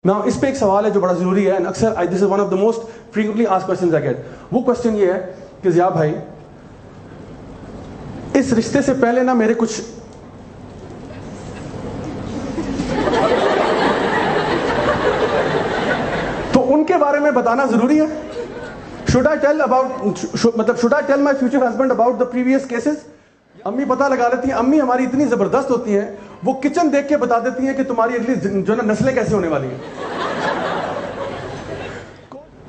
Now, اس پہ ایک سوال ہے جو بڑا ضروری ہے, and اکثر this is one of the most frequently asked questions I get. وہ کوشچن یہ ہے کہ ضیاء بھائی, اس رشتے سے پہلے نا میرے کچھ تو ان کے بارے میں بتانا ضروری ہے. should I tell my future husband about the previous cases? امی پتہ لگا لیتی ہیں. امی ہماری اتنی زبردست ہوتی ہیں, وہ کچن دیکھ کے بتا دیتی ہیں کہ تمہاری اگلی جو نا نسلیں کیسے ہونے والی ہیں.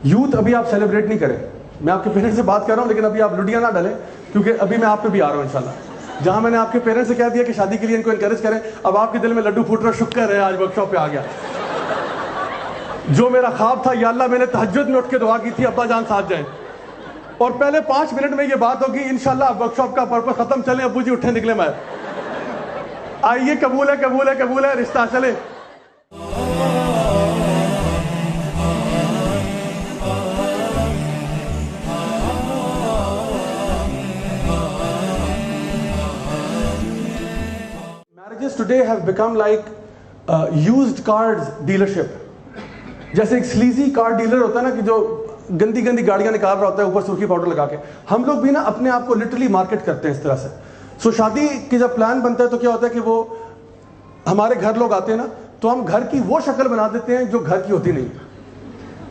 یوتھ ابھی آپ سیلیبریٹ نہیں کریں. میں آپ کے پیرنٹس سے بات کر رہا ہوں, لیکن ابھی آپ لڈیاں نہ ڈالیں, کیونکہ ابھی میں آپ پہ بھی آ رہا ہوں انشاءاللہ. جہاں میں نے آپ کے پیرنٹس سے کہہ دیا کہ شادی کے لیے ان کو انکریج کریں, اب آپ کے دل میں لڈو پھوٹ رہا, شکر ہے آج ورک شاپ پہ آ گیا. جو میرا خواب تھا, یا اللہ میں نے تہجد میں اٹھ کے دعا کی تھی ابا جان ساتھ جائیں, اور پہلے 5 منٹ میں یہ بات ہوگی انشاءاللہ اب ورک شاپ کا پرپس ختم, چلیں ابو جی اٹھیں نکلے میں. آئیے, قبول ہے قبول ہے قبول ہے, رشتہ چلے. Marriages today have become like used cars dealership. جیسے ایک سلیزی کار ڈیلر ہوتا ہے نا, کہ جو گندی گندی گاڑیاں نکال رہا ہوتا ہے اوپر سرخی پاؤڈر لگا کے. ہم لوگ بھی نا اپنے آپ کو لٹرلی مارکیٹ کرتے ہیں اس طرح سے. سو شادی کی جب پلان بنتا ہے تو کیا ہوتا ہے کہ وہ ہمارے گھر لوگ آتے ہیں نا, تو ہم گھر کی وہ شکل بنا دیتے ہیں جو گھر کی ہوتی نہیں.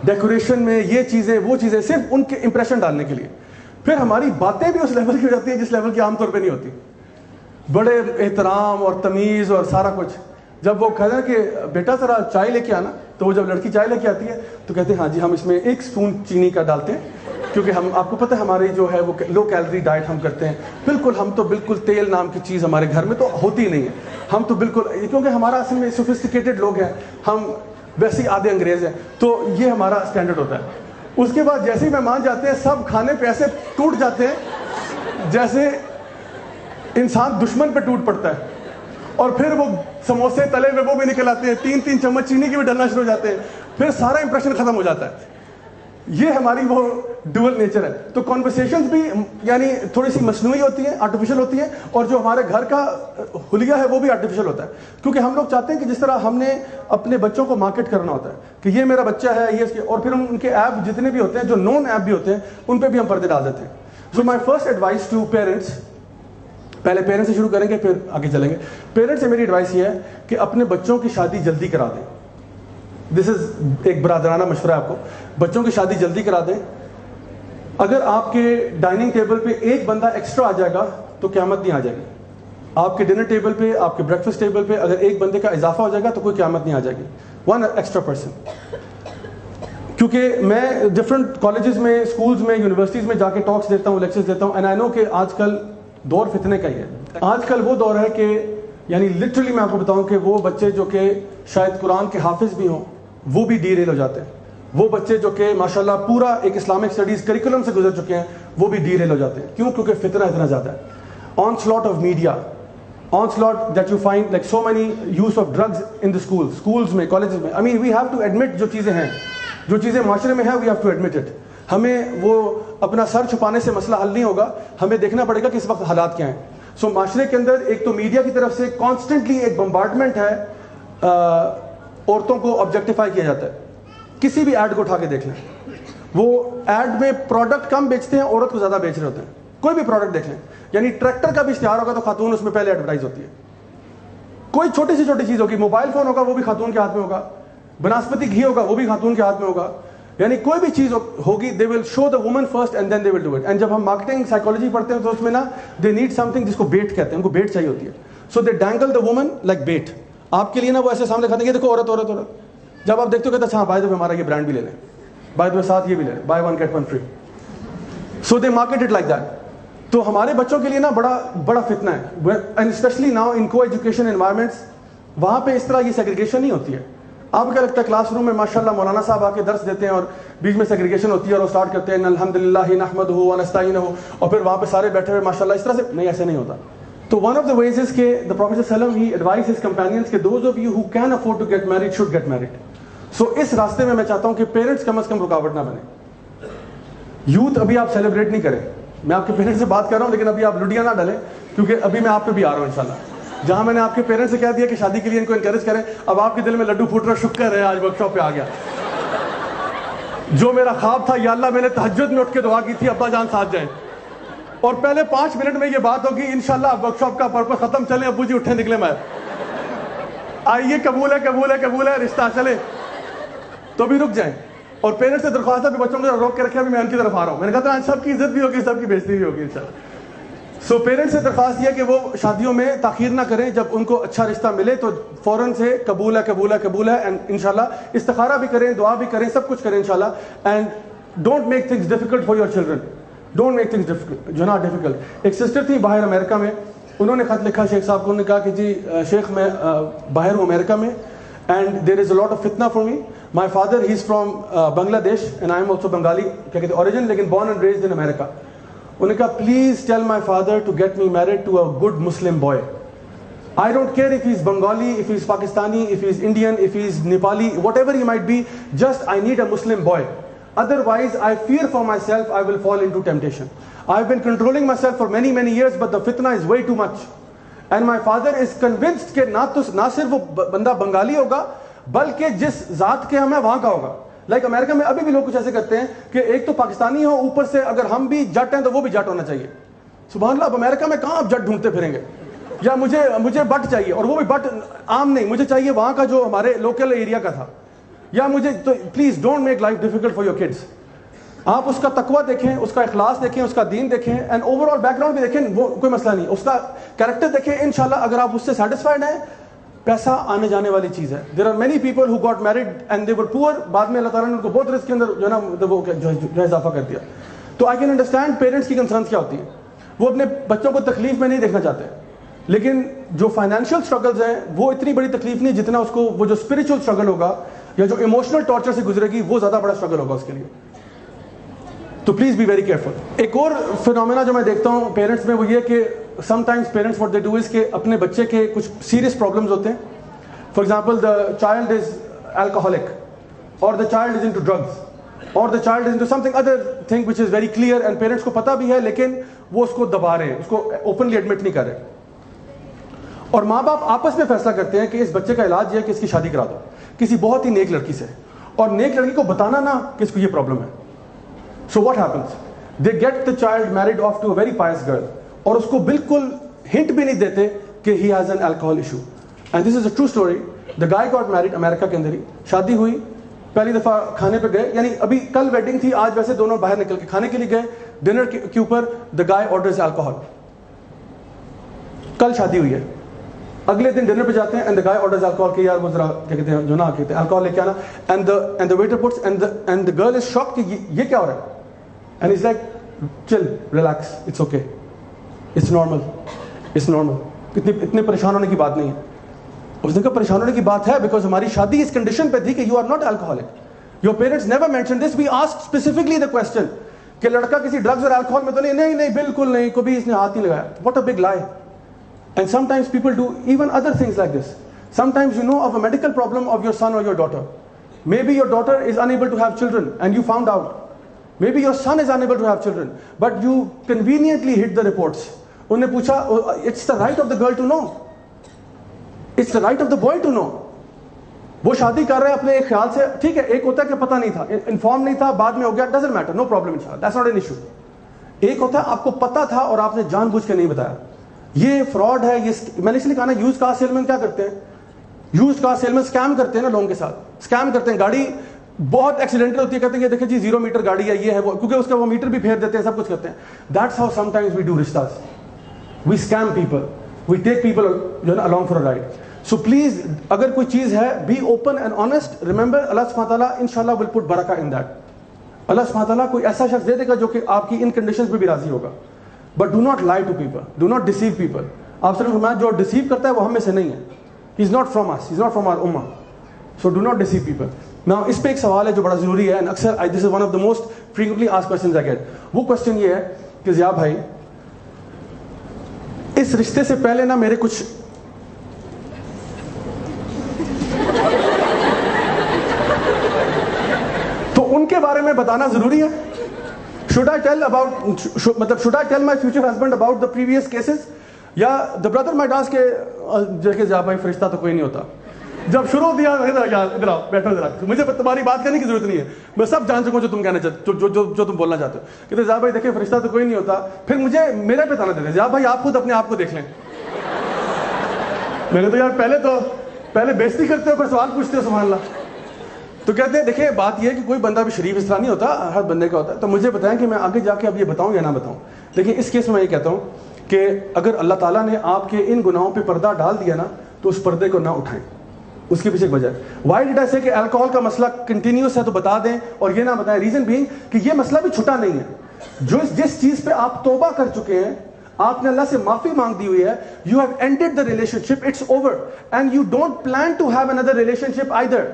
ڈیکوریشن میں یہ چیزیں وہ چیزیں صرف ان کے امپریشن ڈالنے کے لیے. پھر ہماری باتیں بھی اس لیول کی ہو جاتی ہیں جس لیول کی عام طور پہ نہیں ہوتی. بڑے احترام اور تمیز اور سارا کچھ. جب وہ کہتے ہیں کہ بیٹا ذرا چائے لے کے آنا, تو وہ جب لڑکی چائے لے کے آتی ہے تو کہتے ہیں ہاں جی ہم اس میں 1 اسپون چینی کا ڈالتے ہیں, کیونکہ ہم آپ کو پتہ ہے ہماری جو ہے وہ لو کیلری ڈائٹ ہم کرتے ہیں. بالکل ہم تو بالکل تیل نام کی چیز ہمارے گھر میں تو ہوتی نہیں ہے. ہم تو بالکل, کیونکہ ہمارا اصل میں سوفسٹیکیٹڈ لوگ ہیں, ہم ویسے ہی آدھے انگریز ہیں, تو یہ ہمارا اسٹینڈرڈ ہوتا ہے. اس کے بعد جیسے ہی مہمان جاتے ہیں سب کھانے پہ ایسے ٹوٹ جاتے ہیں جیسے انسان دشمن پہ ٹوٹ پڑتا ہے. اور پھر وہ سموسے تلے میں وہ بھی نکل آتے ہیں, 3 چمچ چینی کے بھی ڈلنا شروع ہو جاتے ہیں. پھر سارا امپریشن ختم ہو جاتا ہے. یہ ہماری وہ ڈوئل نیچر ہے. تو کانورسیشنز بھی یعنی تھوڑی سی مصنوعی ہوتی ہیں, آرٹیفیشل ہوتی ہیں, اور جو ہمارے گھر کا حلیہ ہے وہ بھی آرٹیفیشل ہوتا ہے. کیونکہ ہم لوگ چاہتے ہیں کہ جس طرح ہم نے اپنے بچوں کو مارکیٹ کرنا ہوتا ہے کہ یہ میرا بچہ ہے, یہ اس کے, اور پھر ہم ان کے ایپ جتنے بھی ہوتے ہیں جو نون ایپ بھی ہوتے ہیں ان پہ بھی ہم پردے ڈال دیتے ہیں. So my first advice to parents, پہلے پیرنٹس سے شروع کریں گے پھر آگے چلیں گے. پیرنٹس سے میری ایڈوائس یہ ہے کہ اپنے بچوں کی شادی جلدی کرا دیں. دس از ایک برادرانہ مشورہ ہے آپ کو. بچوں کی شادی جلدی کرا دیں. اگر آپ کے ڈائننگ ٹیبل پہ ایک بندہ ایکسٹرا آ جائے گا تو قیامت نہیں آ جائے گی. آپ کے ڈنر ٹیبل پہ, آپ کے بریکفاسٹ ٹیبل پہ اگر ایک بندے کا اضافہ ہو جائے گا تو کوئی قیامت نہیں آ جائے گی. 1 ایکسٹرا پرسن. کیونکہ میں ڈفرینٹ کالجز میں, اسکولز میں, یونیورسٹیز میں جا کے ٹاکس دیتا ہوں, لیکچرز دیتا ہوں, اینڈ آئی نو کہ آج کل دور فتنے کا ہی ہے. آج کل وہ دور ہے کہ یعنی لٹرلی میں آپ کو بتاؤں کہ وہ بچے جو کہ شاید قرآن کے حافظ بھی ہوں وہ بھی ڈی ریل ہو جاتے ہیں. وہ بچے جو کہ ماشاءاللہ پورا ایک اسلامک اسٹڈیز کریکولم سے گزر چکے ہیں وہ بھی ڈی ریل ہو جاتے ہیں. کیوں؟ کیونکہ فتنہ اتنا زیادہ ہے. Onslaught of media, onslaught that you find like so many uses of drugs in the schools میں, کالجز میں. I mean we have to admit جو چیزیں ہیں, جو چیزیں معاشرے میں ہیں, we have to admit it. ہمیں وہ اپنا سر چھپانے سے مسئلہ حل نہیں ہوگا, ہمیں دیکھنا پڑے گا کہ اس وقت حالات کیا ہیں. سو معاشرے کے اندر ایک تو میڈیا کی طرف سے کانسٹنٹلی ایک بمبارڈمنٹ ہے, عورتوں کو آبجیکٹیفائی کیا جاتا ہے. کسی بھی ایڈ کو اٹھا کے دیکھ لیں, وہ ایڈ میں پروڈکٹ کم بیچتے ہیں, عورت کو زیادہ بیچ رہے ہوتے ہیں. کوئی بھی پروڈکٹ دیکھ لیں, یعنی ٹریکٹر کا بھی اشتہار ہوگا تو خاتون اس میں پہلے ایڈورٹائز ہوتی ہے. کوئی چھوٹی سی چھوٹی چیز ہوگی, موبائل فون ہوگا وہ بھی خاتون کے ہاتھ میں ہوگا, بناسپتی گھی ہوگا وہ بھی خاتون کے ہاتھ میں ہوگا. یعنی کوئی بھی چیز ہوگی, they will show the woman first and then they will do it. And جب ہم مارکیٹنگ سائیکالوجی پڑھتے ہیں تو اس میں نا دے نیڈ سم تھنگ جس کو بیٹ کہتے ہیں, ان کو بیٹ چاہیے ہوتی ہے. سو دے ڈینگل دا وومن لائک بیٹ. آپ کے لیے نا وہ ایسے سامنے کھاتے ہیں, دیکھو عورت عورت عورت. جب آپ دیکھتے ہو کہتے ہیں اچھا بائی دا وے ہمارا یہ برانڈ بھی لے لیں, بائی دا وے ساتھ یہ بھی لے لیں, by 1 get 1 free. So they market it like that. تو ہمارے بچوں کے لیے نا بڑا فتنہ ہے, اینڈ اسپیشلی ناؤ ان کو ایجوکیشن انوائرمنٹس. وہاں پہ اس طرح یہ سیگریگیشن نہیں ہوتی ہے. آپ کیا لگتا ہے کلاس روم میں ماشاءاللہ مولانا صاحب آ کے درس دیتے ہیں اور بیچ میں سیگریگیشن ہوتی ہے اور وہ اسٹارٹ کرتے ہیں الحمدللہ نحمدہ ونستعینہ, اور پھر وہاں پہ سارے بیٹھے ہوئے ماشاءاللہ اس طرح سے نہیں, ایسے نہیں ہوتا. تو ون آف دا ویز از کہ the Prophet صلی اللہ علیہ وسلم he advised his companions کہ those of you who can afford to get married should get married. سو اس راستے میں چاہتا ہوں کہ پیرنٹس کم از کم رکاوٹ نہ بنے. یوتھ ابھی آپ سیلیبریٹ نہیں کریں. میں آپ کے پیرنٹس سے بات کر رہا ہوں, لیکن ابھی آپ لڈیاں نہ ڈالیں, کیونکہ ابھی میں آپ پہ بھی آ رہا ہوں انشاءاللہ. جہاں میں نے آپ کے پیرنٹس سے کہہ دیا کہ شادی کے لیے ان کو انکریج کریں, اب آپ کے دل میں لڈو پھوٹ رہا, شکر ہے آج ورک شاپ پہ آ گیا. جو میرا خواب تھا, یا اللہ میں نے تہجد میں اٹھ کے دعا کی تھی ابا جان ساتھ جائیں, اور پہلے 5 منٹ میں یہ بات ہوگی انشاءاللہ ورک شاپ کا پرپس ختم, چلیں ابو جی اٹھیں نکلے میں, آئیے قبول ہے قبول ہے قبول ہے رشتہ چلے, تو بھی رک جائیں. اور پیرنٹس سے درخواست ہے کہ بچوں کو روک کے رکھے, ابھی میں ان کی طرف آ رہا ہوں. میں نے کہا تھا سب کی عزت بھی ہوگی, سب کی بےزتی بھی ہوگی انشاءاللہ. سو پیرنٹس سے درخواست یہ کہ وہ شادیوں میں تاخیر نہ کریں, جب ان کو اچھا رشتہ ملے تو فوراً سے قبول ہے قبول ہے قبول ہے, اینڈ انشاءاللہ استخارہ بھی کریں, دعا بھی کریں, سب کچھ کریں انشاءاللہ. And don't make things difficult for your children, don't make things difficult, جو نا ڈیفیکلٹ. ایک سسٹر تھی باہر امریکہ میں, انہوں نے خط لکھا شیخ صاحب کو, انہوں نے کہا کہ جی شیخ میں باہر ہوں امریکہ میں, and there is a lot of fitna for me. My father, he's from Bangladesh and I am also Bengali, کیا کہتے ہیں origin, لیکن born and raised in America. انہوں نے کہا please tell my father to get me married to a good Muslim boy. I don't care if he's Bengali, if he's Pakistani, if he's Indian, if he's Nepali, whatever he might be, just I need a Muslim boy. Otherwise, I fear for myself I will fall into temptation. I've been controlling myself for many years, but the fitna is way too much. And my father is convinced کہ نہ صرف وہ بندہ بنگالی ہوگا بلکہ جس ذات کے ہم ہیں وہاں کا ہوگا. لائک امریکہ میں ابھی بھی لوگ کچھ ایسے کرتے ہیں کہ ایک تو پاکستانی ہو, اوپر سے اگر ہم بھی جٹ ہیں تو وہ بھی جٹ ہونا چاہیے. سبحان اللہ, اب امریکہ میں کہاں آپ جٹ ڈھونڈتے پھریں گے, یا مجھے بٹ چاہیے, اور وہ بھی بٹ عام نہیں, مجھے چاہیے وہاں کا جو ہمارے لوکل ایریا کا تھا. یا مجھے تو please don't make life difficult for your kids. آپ اس کا تقویٰ دیکھیں, اس کا اخلاص دیکھیں, اس کا دین دیکھیں, and over all back ground بھی دیکھیں, وہ کوئی مسئلہ نہیں, اس کا کریکٹر دیکھیں. انشاءاللہ اگر آپ اس سے سیٹسفائڈ ہیں, پیسہ آنے جانے والی چیز ہے. There are many people who got married and they were poor, بعد میں اللہ تعالیٰ نے ان کو بہت رزق کے اندر جو ہے نا وہ جو اضافہ کر دیا. تو آئی کین انڈرسٹینڈ پیرنٹس کی کنسرنس کیا ہوتی ہیں, وہ اپنے بچوں کو تکلیف میں نہیں دیکھنا چاہتے, لیکن جو فائنینشیل اسٹرگلز ہیں وہ اتنی بڑی تکلیف نہیں جتنا اس کو وہ جو اسپرچل اسٹرگل ہوگا یا جو ایموشنل ٹارچر سے گزرے گی وہ زیادہ بڑا اسٹرگل ہوگا اس کے لیے. تو پلیز بی ویری کیئرفل. ایک اور فنومینا جو میں دیکھتا ہوں پیرنٹس میں وہ یہ کہ sometimes parents what they do is کہ اپنے بچے کے کچھ سیریس پرابلمز ہوتے ہیں. For example the child is alcoholic, اور the child is into drugs, اور the child is into something other thing which is very clear, and parents کو پتہ بھی ہے لیکن وہ اس کو دبا رہے ہیں, اس کو اوپنلی ایڈمٹ نہیں کر رہے. اور ماں باپ آپس میں فیصلہ کرتے ہیں کہ اس بچے کا علاج یہ ہے کہ اس کی شادی کرا دو کسی بہت ہی نیک لڑکی سے, اور نیک لڑکی کو بتانا نا کہ اس کو یہ پرابلم ہے. So what happens? They get the child married off to a very pious girl, اور اس کو بالکل ہنٹ بھی نہیں دیتے کہ he has an alcohol issue. And this is a true story. The guy got married امریکہ کے اندر ہی, شادی ہوئی, پہلی دفعہ کھانے پہ گئے, یعنی ابھی کل ویڈنگ تھی, آج ویسے دونوں باہر نکل کے کھانے کے لیے گئے, ڈنر کے اوپر the guy orders alcohol. کل شادی ہوئی ہے, اگلے دن ڈنر پہ جاتے ہیں and the guy orders alcohol کہ یار وہ ذرا کیا کہتے ہیں جو نا کہتے ہیں alcohol لے کے آنا, and the waiter puts and the girl is shocked کہ یہ کیا ہو رہا ہے. And he's like, chill, relax, it's okay, it's normal. اتنے پریشان ہونے کی بات نہیں ہے. اس نے کہا پریشان ہونے کی بات ہے because ہماری شادی اس کنڈیشن پہ تھی کہ you are not alcoholic. Your parents never mentioned this. We asked specifically the question کہ لڑکا کسی ڈرگز اور الکوہول میں تو نہیں بالکل نہیں, کبھی اس نے ہاتھ نہیں لگایا. What a big lie. And sometimes people do even other things like this. Sometimes you know of a medical problem of your son or your daughter. Maybe your daughter is unable to have children and you found out. Maybe your son is unable to have children, but you conveniently hid the reports. انہوں نے پوچھا, it's the right of the girl to know. It's the right of the boy to know. وہ شادی کر رہے ہیں اپنے ایک خیال سے, ٹھیک ہے, ایک ہوتا ہے کہ پتہ نہیں تھا, انفارم نہیں تھا, بعد میں ہو گیا, doesn't matter, no problem inshallah, that's not an issue. ایک ہوتا ہے آپ کو پتہ تھا اور آپ نے جان بوجھ کے نہیں بتایا. یہ فراڈ ہے. یہ میں نے اس لیے کہا نا, یوز کار سیلمین کیا کرتے ہیں, یوز کار سیلمین اسکیم کرتے ہیں نا لوگوں کے ساتھ, اسکیم کرتے ہیں. گاڑی بہت ایکسیڈنٹل ہوتی ہے, کہتے ہیں یہ دیکھیں جی 0 میٹر گاڑی ہے, یہ ہے وہ, کیونکہ اس کا وہ میٹر بھی پھیر دیتے ہیں, سب کچھ کرتے ہیں. That's how sometimes we do رشتاز. We scam people, we take people جو ہے نا along for a ride. So please, اگر کوئی چیز ہے, be open and honest. Remember, اللہ سبحانہ تعالیٰ inshallah will put barakah in that. اللہ سبحانہ تعالیٰ کوئی ایسا شخص دے دے گا جو کہ آپ کی ان کنڈیشنز پہ بھی راضی ہوگا. But do not lie to people, do not deceive people. آپ صرف فرمایا جو ڈیسیو کرتا ہے وہ ہم میں سے نہیں ہے. He is not from us, he is not from our ummah. So do not deceive people. Now اس پہ ایک سوال ہے جو بڑا ضروری ہے, and اکثر this is one of the most frequently asked questions I get. وہ question یہ ہے کہ ضیاء بھائی, اس رشتے سے پہلے نا میرے کچھ تو ان کے بارے میں بتانا ضروری ہے. Should I tell my future husband about the previous cases? یا the brother might ask کہ جیسے جا بھائی فرشتہ تو کوئی نہیں ہوتا. جب شروع دیا ادھر آؤ بیٹھو ادھر، مجھے تمہاری بات کرنے کی ضرورت نہیں ہے، میں سب جان چکا ہوں جو تم کہنا چاہتے جو تم بولنا چاہتے ہو. کہتے جا بھائی دیکھیں فرشتہ تو کوئی نہیں ہوتا، پھر مجھے میرے پہ تانا دیتے جا بھائی آپ خود اپنے آپ کو دیکھ لیں. میں نے تو یار پہلے بےزتی کرتے ہو پھر سوال پوچھتے ہو، سبحان اللہ. تو کہتے ہیں دیکھیں بات یہ ہے کہ کوئی بندہ بھی شریف اس طرح نہیں ہوتا، ہر بندے کا ہوتا ہے. تو مجھے بتائیں کہ میں آگے جا کے اب یہ بتاؤں یا نہ بتاؤں. لیکن اس کیس میں یہ کہتا ہوں کہ اگر اللہ تعالیٰ نے آپ کے ان گناہوں پہ پردہ ڈال دیا نا تو اس پردے کو نہ اٹھائیں. اس کے پیچھے ایک وجہ ہے. وائی ڈڈ آئی سے کہ الکوہول کا مسئلہ کنٹینیوس ہے تو بتا دیں اور یہ نہ بتائیں. ریزن بینگ کہ یہ مسئلہ بھی چھٹا نہیں ہے. جس چیز پہ آپ توبہ کر چکے ہیں، آپ نے اللہ سے معافی مانگ دی ہوئی ہے، you have ended the relationship, it's over and you don't plan to have another relationship either.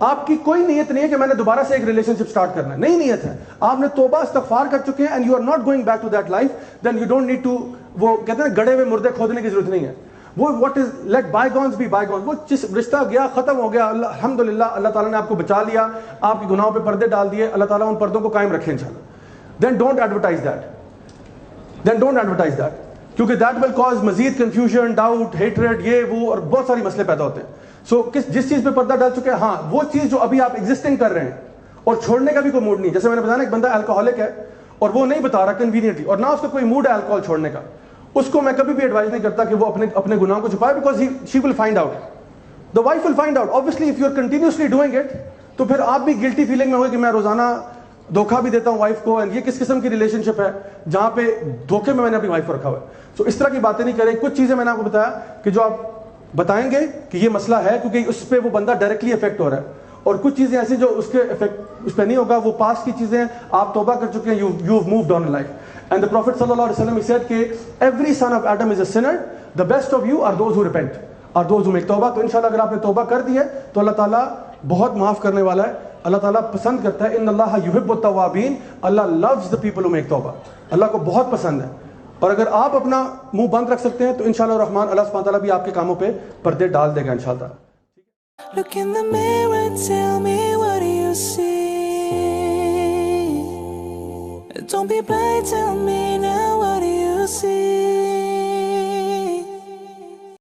آپ کی کوئی نیت نہیں ہے کہ میں نے دوبارہ سے ایک ریلیشن شپ سٹارٹ کرنا ہے، نہیں نیت ہے. آپ نے توبہ استغفار کر چکے ہیں and you are not going back to that life, then you don't need to, وہ کہتے ہیں گڑے ہوئے مردے کھودنے کی ضرورت نہیں ہے. وہ what is let bygones be bygones. وہ جس رشتہ گیا ختم ہو گیا، الحمدللہ اللہ تعالیٰ نے آپ کو بچا لیا، آپ کے گناہوں پہ پردے ڈال دیے، اللہ تعالیٰ ان پردوں کو قائم رکھے انشاءاللہ. دین ڈونٹ ایڈورٹائز دیٹ، کیونکہ دیٹ ول کاز مزید کنفیوژن، ڈاؤٹ، ہیٹریڈ، یہ وہ اور بہت ساری مسئلے پیدا ہوتے ہیں. سو جس چیز پہ پردہ ڈال چکے ہیں، ہاں وہ چیز جو ابھی آپ ایگزسٹنگ کر رہے ہیں اور چھوڑنے کا بھی کوئی موڈ نہیں. جیسے میں نے بتایا نا ایک بندہ الکوہولک ہے اور وہ نہیں بتا رہا کنوینئنٹلی، اور نہ اس کا کوئی موڈ ہے الکوہول چھوڑنے کا، اس کو میں کبھی بھی ایڈوائز نہیں کرتا کہ وہ اپنے گناہوں کو چھپائے، because she will find out, the wife will find out. Obviously if you are continuously doing it تو پھر آپ بھی گلٹی فیلنگ میں ہوگی کہ میں روزانہ دھوکہ بھی دیتا ہوں وائف کو، اینڈ یہ کس قسم کی ریلیشن شپ ہے جہاں پہ دھوکے میں نے اپنی وائف کو رکھا ہوا ہے. سو اس طرح کی باتیں نہیں کریں. کچھ چیزیں میں نے آپ کو بتایا کہ جو آپ بتائیں گے کہ یہ مسئلہ ہے کیونکہ اس پہ وہ بندہ ڈائریکٹلی افیکٹ ہو رہا ہے، اور کچھ چیزیں ایسی جو اس کے افیکٹ اس پہ نہیں ہوگا، وہ پاسٹ کی چیزیں آپ توبہ کر چکے ہیں، you have moved on in life. And the Prophet صلی اللہ علیہ وسلم he said کہ every son of Adam is a sinner, the best of you are those who repent, are those who make توبہ. تو انشاءاللہ اگر آپ نے توبہ کر دی ہے تو اللہ تعالیٰ بہت معاف کرنے والا ہے. اللہ تعالیٰ پسند کرتا ہے، ان اللہ یحب التوابین، اللہ loves the people who make توبہ، اللہ کو بہت پسند ہے. اور اگر آپ اپنا منہ بند رکھ سکتے ہیں تو انشاءاللہ الرحمن اللہ سبحانہ تعالیٰ بھی آپ کے کاموں پہ پردے ڈال دے گا انشاءاللہ. Look in the mirror, tell me what do you see? Don't be blind, tell me now what do you see?